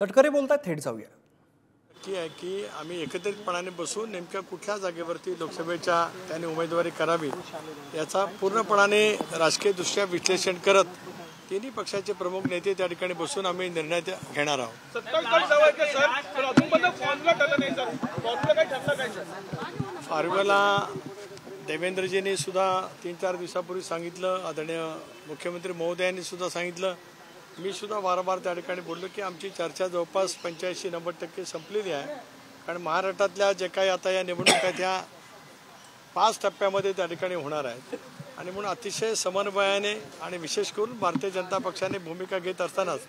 तटकरे बोलतात, थेट जाऊया. नक्की आहे की आम्ही एकत्रितपणाने बसून नेमक्या कुठल्या जागेवरती लोकसभेच्या त्याने उमेदवारी करावी याचा पूर्णपणाने राजकीयदृष्ट्या विश्लेषण करत तिन्ही पक्षाचे प्रमुख नेते त्या ठिकाणी बसून आम्ही निर्णय घेणार आहोत. फॉर्म्युला देवेंद्रजींनी सुद्धा 3-4 दिवसापूर्वी सांगितलं, आदरणीय मुख्यमंत्री महोदयांनी सुद्धा सांगितलं, मी सुद्धा वारंवार त्या ठिकाणी बोललो की आमची चर्चा जवळपास 85-90% संपलेली आहे. कारण महाराष्ट्रातल्या जे काही आता या निवडणुका त्या 5 टप्प्यामध्ये त्या ठिकाणी होणार आहेत आणि म्हणून अतिशय समन्वयाने आणि विशेष करून भारतीय जनता पक्षाने भूमिका घेत असतानाच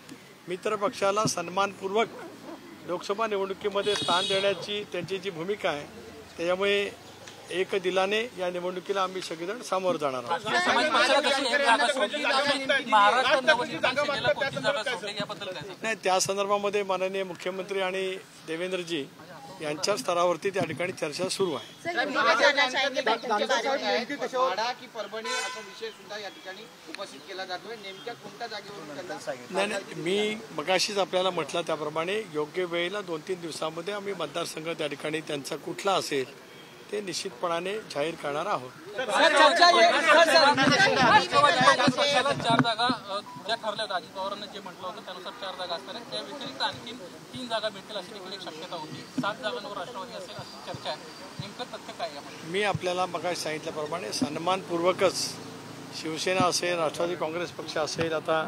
मित्र पक्षाला सन्मानपूर्वक लोकसभा निवडणुकीमध्ये स्थान देण्याची त्यांची जी भूमिका आहे त्यामुळे एक दिलाने या निवडणुकीला आम्ही सगळेजण सामोरं जाणार आहोत. नाही, त्या संदर्भामध्ये माननीय मुख्यमंत्री आणि देवेंद्रजी यांच्या स्तरावरती त्या ठिकाणी चर्चा सुरू आहे. नाही, मी मगाशीच आपल्याला म्हटलं त्याप्रमाणे योग्य वेळेला 2-3 दिवसांमध्ये आम्ही मतदारसंघ त्या ठिकाणी त्यांचा कुठला असेल ते निश्चितपणाने जाहीर करणार आहोत. 4 जागा ज्या ठरल्या होत्या, अजित पवारांनी जे म्हटलं होतं त्यानुसार 4 जागा असणार, त्या व्यतिरिक्त आणखी 3 जागा भेटतील अशी देखील एक शक्यता होती. 7 जागांवर राष्ट्रवादी असेल अशी चर्चा आहे. नेमकं तथ्य काय यामध्ये? मी आपल्याला मगाशी सांगितल्याप्रमाणे सन्मानपूर्वकच शिवसेना असेल, राष्ट्रवादी काँग्रेस पक्ष असेल, आता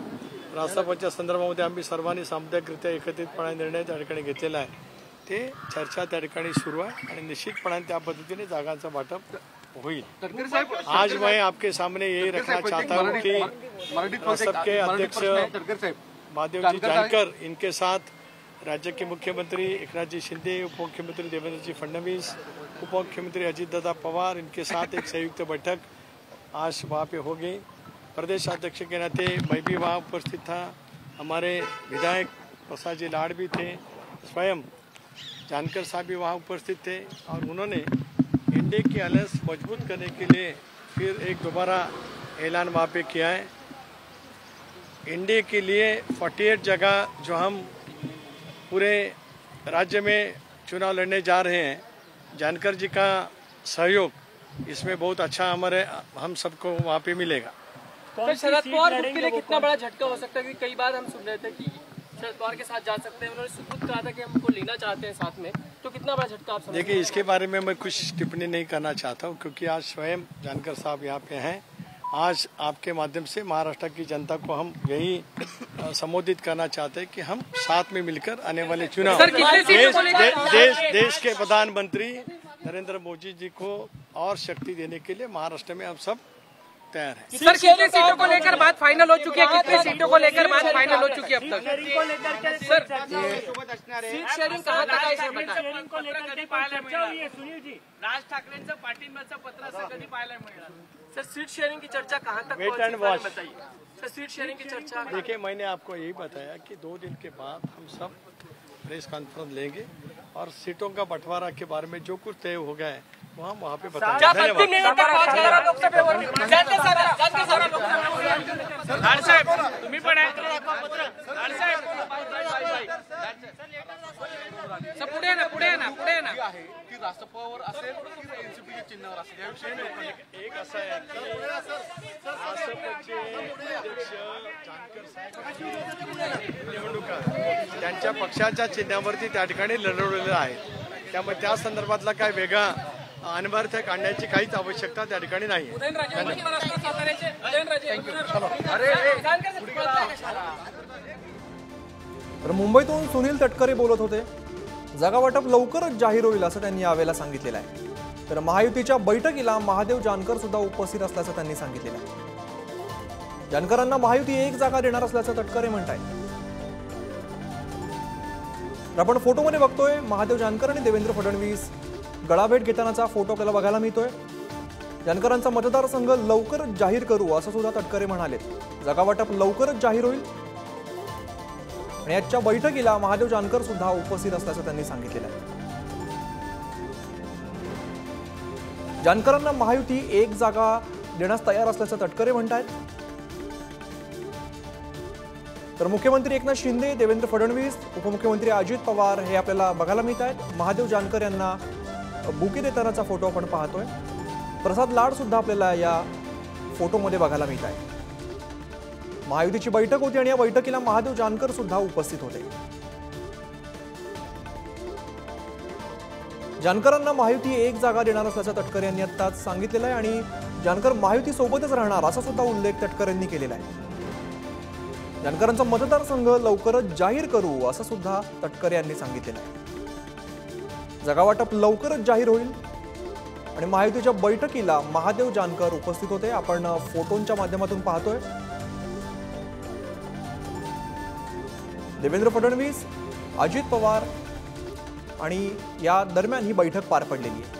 राष्ट्रपतीच्या संदर्भामध्ये आम्ही सर्वांनी सामुदायिकरित्या एकत्रितपणे निर्णय त्या ठिकाणी घेतलेला आहे. ते चर्चा त्या ठिकाणी सुरू आहे आणि निश्चितपणे त्या पद्धतीने जागांचं वाटप होईल. आज मैं आपके सामने यही रखना चाहता हूँ कि सबके अध्यक्ष महादेव जी जानकर, इनके साथ राज्य के मुख्यमंत्री एकनाथ शिंदे, उप मुख्यमंत्री देवेंद्र जी फडणवीस, उप मुख्यमंत्री अजीत दादा पवार, इनके साथ एक संयुक्त बैठक आज वहाँ पे होगी. प्रदेश अध्यक्ष के नाते मैं भी वहाँ उपस्थित था. हमारे विधायक प्रसाद जी लाड भी थे, स्वयं जानकर साहब भी वहाँ उपस्थित थे और उन्होंने इंडिया की अलायंस मजबूत करने के लिए फिर एक दोबारा ऐलान वहाँ पे किया है. इंडिया के लिए 48 जगह जो हम पूरे राज्य में चुनाव लड़ने जा रहे हैं, जानकर जी का सहयोग इसमें बहुत अच्छा हम सबको वहाँ पे मिलेगा. तो शरद पवार के लिए कितना बड़ा झटका हो सकता है? क्योंकि कई बार हम सुन रहे थे कि शरद पवार के साथ जा सकते हैं, उन्होंने खुद कहा था कि हमको लेना चाहते हैं साथ में, तो कितना बड़ा झटका आप समझते हैं? देखिए, इसके बारे में मैं कुछ टिप्पणी नहीं करना चाहता हूँ क्योंकि आज स्वयं जानकर साहब यहाँ पे हैं. आज आपके माध्यम से महाराष्ट्र की जनता को हम यही संबोधित करना चाहते हैं कि हम साथ में मिलकर आने वाले चुनाव देश के प्रधानमंत्री नरेंद्र मोदी जी को और शक्ति देने के लिए महाराष्ट्र में हम सब तैयार है. सर, कितनी सीटों को लेकर बात फाइनल हो चुकी है? कितनी सीटों को लेकर बात फाइनल हो चुकी है अब तक? सर, सीट शेअरिंग कहाँ तक आहे सर? कधी पाहायला मिळणार? सुनील जी, राज ठाकरेंचं पाठिंब्याचं पत्र असं कधी पाहायला मिळणार? सर, सीट शेयरिंग की चर्चा कहाँ तक wait and watch. Sir, seat sharing की चर्चा. देखिए, मैंने आपको यही बताया कि 2 दिन के बाद हम सब प्रेस कॉन्फ्रेंस लेंगे और सीटों का बंटवारा के बारे में जो कुछ तय हो गया है वो हम वहाँ पे बताएंगे. तुम्ही पण आहे पुढे ना की राष्ट्रपतीवर असेल की एनसीपीच्या चिन्हावर असेल याविषयी एक असं आहे की राष्ट्रपतीचे अध्यक्ष जानकर साहेब निवडणुका त्यांच्या पक्षाच्या चिन्हावरती त्या ठिकाणी लढवलेलं आहे. त्यामुळे त्या संदर्भातला काय वेगळा अनिवार्य काढण्याची काहीच आवश्यकता त्या ठिकाणी नाही. तर मुंबईतून सुनील तटकरे बोलत होते. जागा वाटप लवकरच जाहीर होईल असं त्यांनी यावेळेला सांगितलेलं आहे. तर महायुतीच्या बैठकीला महादेव जानकर सुद्धा उपस्थित असल्याचं त्यांनी सांगितलेलं आहे. जानकरांना महायुती 1 जागा देणार असल्याचं तटकरे म्हणतायत. आपण फोटोमध्ये बघतोय महादेव जानकर आणि देवेंद्र फडणवीस गळाभेट घेतानाचा फोटो आपल्याला बघायला मिळतोय. जानकरांचा मतदारसंघ लवकरच जाहीर करू असं सुद्धा तटकरे म्हणाले. जागा वाटप लवकरच जाहीर होईल आणि आजच्या बैठकीला महादेव जानकर सुद्धा उपस्थित असल्याचं त्यांनी सांगितलेलं आहे. जानकरांना महायुती 1 जागा देण्यास तयार असल्याचं तटकरे म्हणतात. तर मुख्यमंत्री एकनाथ शिंदे, देवेंद्र फडणवीस, उपमुख्यमंत्री अजित पवार हे आपल्याला बघायला मिळत आहेत। महादेव जानकर यांना बुके देतानाचा फोटो आपण पाहतोय। प्रसाद लाड सुद्धा आपल्याला या फोटोमध्ये बघायला मिळत आहे। महायुतीची बैठक होती आणि या बैठकीला महादेव जानकर सुद्धा उपस्थित होते। जानकरांना महायुती एक जागा देणार असल्याचं तटकरे यांनी आताच सांगितलेलं आहे आणि जानकर महायुती सोबतच राहणार असा सुद्धा उल्लेख तटकरे यांनी केलेला आहे। जानकरांचा मतदारसंघ लवकरच जाहीर करू असं सुद्धा तटकरे यांनी सांगितलेलं आहे। जागावाटप लवकरच जाहीर होईल आणि महायुतीच्या बैठकीला महादेव जानकर उपस्थित होते। आपण फोटोंच्या माध्यमातून पाहतोय। देवेंद्र फडणवीस, अजित पवार आणि या दरम्यान ही बैठक पार पडलेली आहे।